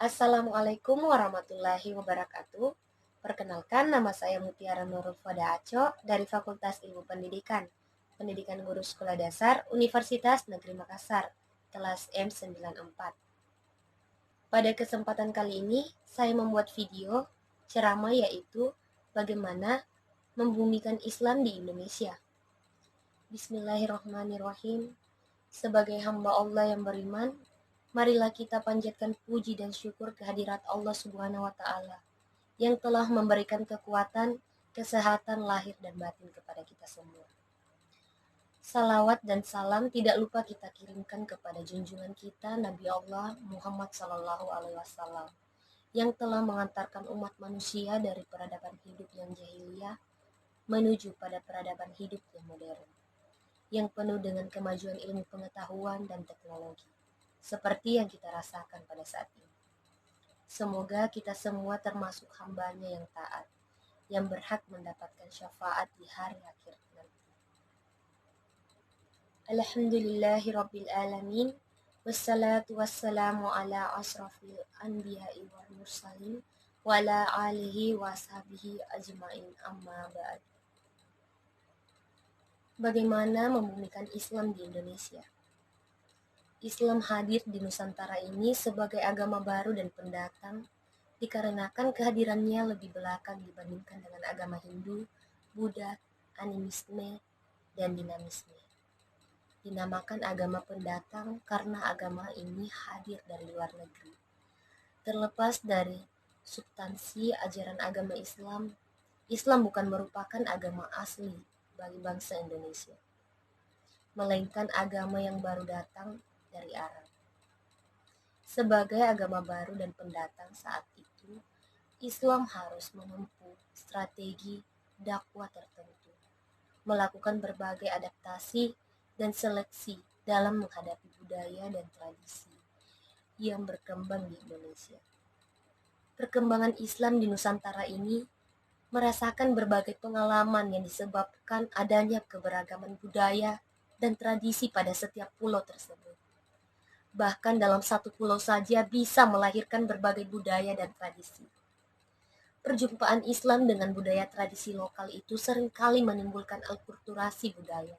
Assalamualaikum warahmatullahi wabarakatuh. Perkenalkan, nama saya Mutiara Nurul Fada Aco dari Fakultas Ilmu Pendidikan, Pendidikan Guru Sekolah Dasar Universitas Negeri Makassar, kelas M94. Pada kesempatan kali ini, saya membuat video ceramah yaitu bagaimana membumikan Islam di Indonesia. Bismillahirrahmanirrahim. Sebagai hamba Allah yang beriman, marilah kita panjatkan puji dan syukur kehadirat Allah Subhanahu wa Ta'ala yang telah memberikan kekuatan, kesehatan lahir dan batin kepada kita semua. Salawat dan salam tidak lupa kita kirimkan kepada junjungan kita Nabi Allah Muhammad Sallallahu Alaihi Wasallam yang telah mengantarkan umat manusia dari peradaban hidup yang jahiliyah menuju pada peradaban hidup yang modern, yang penuh dengan kemajuan ilmu pengetahuan dan teknologi, seperti yang kita rasakan pada saat ini. Semoga kita semua termasuk hambanya yang taat, yang berhak mendapatkan syafaat di hari akhir nanti. Alhamdulillahi Rabbil Alamin, wassalatu wassalamu ala asrafil anbiya'i wal mursalin, wa ala alihi wa ashabihi ajma'in, amma ba'd. Bagaimana membumikan Islam di Indonesia? Islam hadir di Nusantara ini sebagai agama baru dan pendatang dikarenakan kehadirannya lebih belakang dibandingkan dengan agama Hindu, Buddha, animisme, dan dinamisme. Dinamakan agama pendatang karena agama ini hadir dari luar negeri. Terlepas dari substansi ajaran agama Islam, Islam bukan merupakan agama asli bagi bangsa Indonesia, melainkan agama yang baru datang dari Arab. Sebagai agama baru dan pendatang saat itu, Islam harus menempuh strategi dakwah tertentu, melakukan berbagai adaptasi dan seleksi dalam menghadapi budaya dan tradisi yang berkembang di Indonesia. Perkembangan Islam di Nusantara ini merasakan berbagai pengalaman yang disebabkan adanya keberagaman budaya dan tradisi pada setiap pulau tersebut. Bahkan dalam satu pulau saja bisa melahirkan berbagai budaya dan tradisi. Perjumpaan Islam dengan budaya tradisi lokal itu seringkali menimbulkan alkulturasi budaya.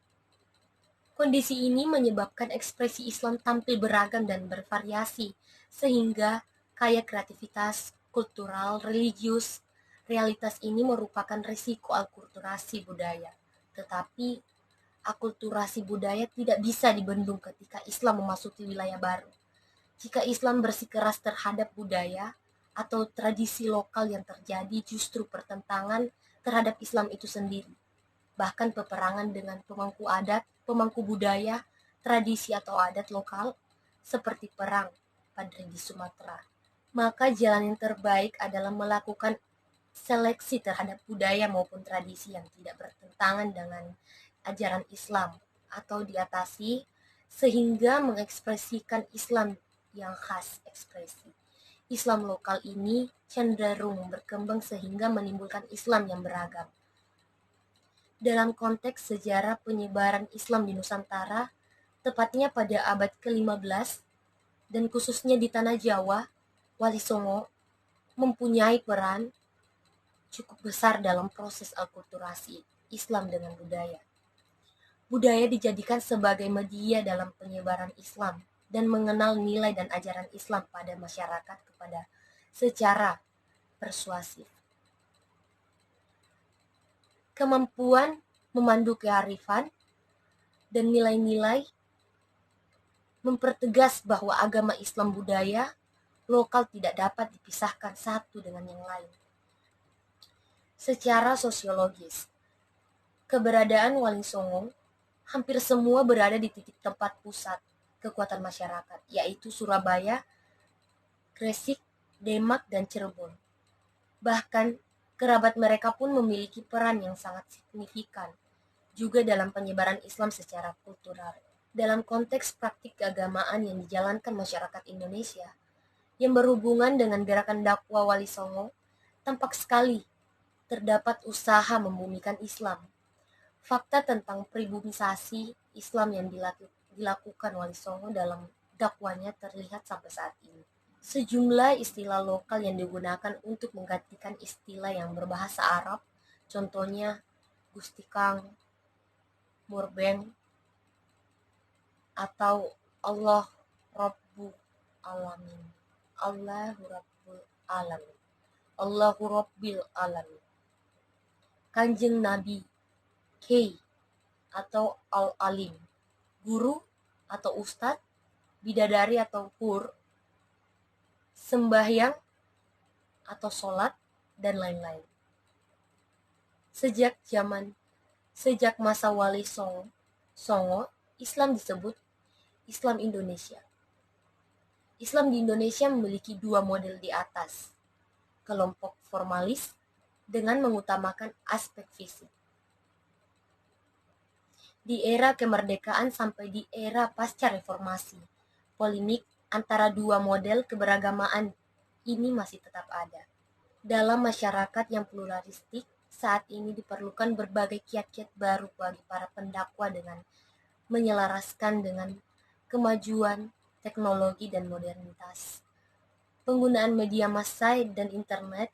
Kondisi ini menyebabkan ekspresi Islam tampil beragam dan bervariasi, sehingga kaya kreativitas, kultural, religius. Realitas ini merupakan risiko alkulturasi budaya. Tetapi, akulturasi budaya tidak bisa dibendung ketika Islam memasuki wilayah baru. Jika Islam bersikeras terhadap budaya atau tradisi lokal yang terjadi justru pertentangan terhadap Islam itu sendiri. Bahkan peperangan dengan pemangku adat, pemangku budaya, tradisi atau adat lokal, seperti perang Padri di Sumatera. Maka jalan yang terbaik adalah melakukan seleksi terhadap budaya maupun tradisi yang tidak bertentangan dengan ajaran Islam atau diatasi sehingga mengekspresikan Islam yang khas ekspresi. Islam lokal ini cenderung berkembang sehingga menimbulkan Islam yang beragam. Dalam konteks sejarah penyebaran Islam di Nusantara, tepatnya pada abad ke-15 dan khususnya di Tanah Jawa, Wali Songo mempunyai peran cukup besar dalam proses akulturasi Islam dengan budaya. Budaya dijadikan sebagai media dalam penyebaran Islam dan mengenal nilai dan ajaran Islam pada masyarakat kepada secara persuasif. Kemampuan memandu kearifan dan nilai-nilai mempertegas bahwa agama Islam budaya lokal tidak dapat dipisahkan satu dengan yang lain. Secara sosiologis, keberadaan Wali Songo hampir semua berada di titik tempat pusat kekuatan masyarakat, yaitu Surabaya, Gresik, Demak, dan Cirebon. Bahkan, kerabat mereka pun memiliki peran yang sangat signifikan juga dalam penyebaran Islam secara kultural. Dalam konteks praktik keagamaan yang dijalankan masyarakat Indonesia, yang berhubungan dengan gerakan dakwah Wali Songo, tampak sekali terdapat usaha membumikan Islam. Fakta tentang pribumisasi Islam yang dilakukan Wali Songo dalam dakwanya terlihat sampai saat ini. Sejumlah istilah lokal yang digunakan untuk menggantikan istilah yang berbahasa Arab, contohnya Gusti Kang, Murbeng, atau Allah Rabbu Alamin. Allahu Rabbul Alamin. Allahu Rabbil Alamin. Kanjeng Nabi, Kiai atau Al-Alim, guru atau ustadz, bidadari atau hur, sembahyang atau sholat, dan lain-lain. Sejak masa Wali Songo, Islam disebut Islam Indonesia. Islam di Indonesia memiliki dua model di atas, kelompok formalis dengan mengutamakan aspek fisik. Di era kemerdekaan sampai di era pasca reformasi, polemik antara dua model keberagamaan ini masih tetap ada. Dalam masyarakat yang pluralistik, saat ini diperlukan berbagai kiat-kiat baru bagi para pendakwa dengan menyelaraskan dengan kemajuan teknologi dan modernitas. Penggunaan media massa dan internet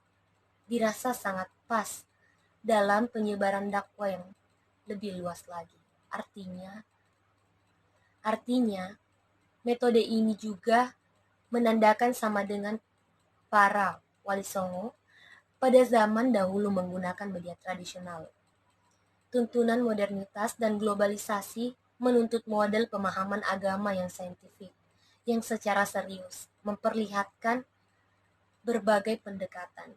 dirasa sangat pas dalam penyebaran dakwah yang lebih luas lagi. Artinya, metode ini juga menandakan sama dengan para Wali Songo pada zaman dahulu menggunakan media tradisional. Tuntunan modernitas dan globalisasi menuntut model pemahaman agama yang saintifik, yang secara serius memperlihatkan berbagai pendekatan.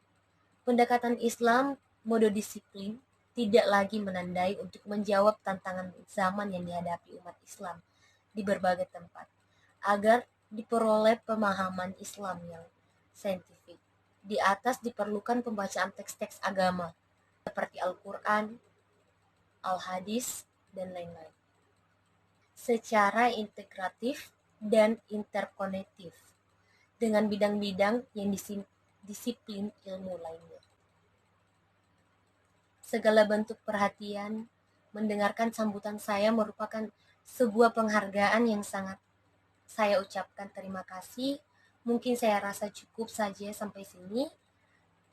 Pendekatan Islam monodisiplin tidak lagi menandai untuk menjawab tantangan zaman yang dihadapi umat Islam di berbagai tempat, agar diperoleh pemahaman Islam yang saintifik. Di atas diperlukan pembacaan teks-teks agama, seperti Al-Quran, Al-Hadis, dan lain-lain, secara integratif dan interkonektif dengan bidang-bidang yang disiplin ilmu lainnya. Segala bentuk perhatian mendengarkan sambutan saya merupakan sebuah penghargaan yang sangat saya ucapkan terima kasih. Mungkin saya rasa cukup saja sampai sini.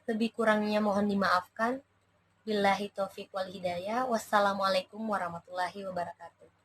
Lebih kurangnya mohon dimaafkan. Billahi taufiq wal hidayah. Wassalamualaikum warahmatullahi wabarakatuh.